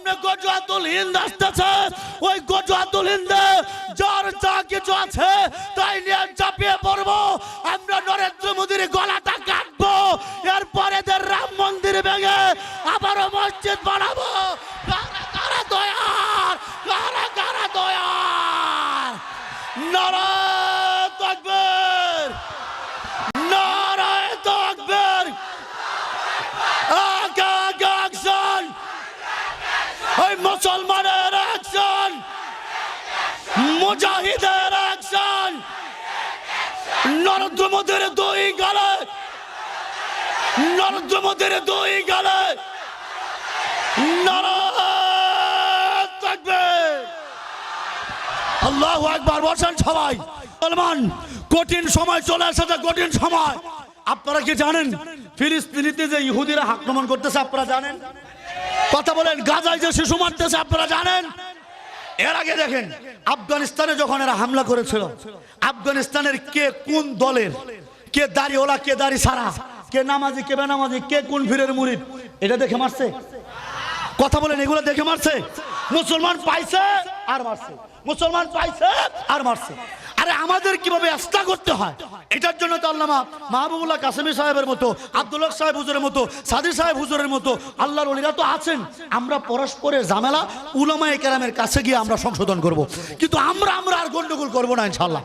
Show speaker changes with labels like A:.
A: সামনে গজওয়াতুল হিন্দ আসতেছে, ওই গজওয়াতুল হিন্দে যার যা কিছু আছে তাই নিয়ে চাপিয়ে পড়বো। আমরা নরেন্দ্র মোদীর গলাটা কাটবো, এরপরে রাম মন্দির ভেঙে আবারও মসজিদ বানাবো। কারা কারা দয়ার, কারা কারা দয়ার? নারায়ে তাকবীর, নারায়ে তাকবীর। অ্যাকশন, ওই মুসলমানের অ্যাকশন, মুজাহিদের অ্যাকশন। নরেন্দ্র মোদীর দুই গালে, নরেন্দ্র মোদীর দুই গালে নারায়ে তাকবীর। আল্লাহু আকবার। বসেন সবাই। মুসলমান, কঠিন সময় চলে এসেছে, কঠিন সময়। আপনারা কি জানেন ফিলিস্তিনিতে যে ইহুদিরা আক্রমণ করতেছে? আপনারা জানেন? কথা বলেন। গাজায় যে শিশু মারতেছে আপনারা জানেন? এর আগে দেখেন আফগানিস্তানে যখন এরা হামলা করেছিল, আফগানিস্তানের কে কোন দলের, কে দাড়িওয়ালা কে দাড়ি সারা, কে নামাজি কে বেনামাজি, কে কোন ফিরের মুরিদ, এটা দেখে মারছে? কথা বলেন, এগুলো দেখে মারছে? মুসলমান পাইছে আর মারছে, মুসলমান পাইছে আর মারছে। আরে আমাদের কিভাবে আস্থা করতে হয়, এটার জন্য তো আল্লামা মাহবুবুল্লাহ কাসেমি সাহেবের মতো, আব্দুল হক সাহেব হুজুরের মতো, সাদি সাহেব হুজুরের মতো আল্লাহর ওলিরা তো আছেন। আমরা পরস্পরের ঝামেলা উলামায়ে কেরামের কাছে গিয়ে আমরা সংশোধন করব, কিন্তু আমরা আর গন্ডগোল করবো না ইনশাআল্লাহ।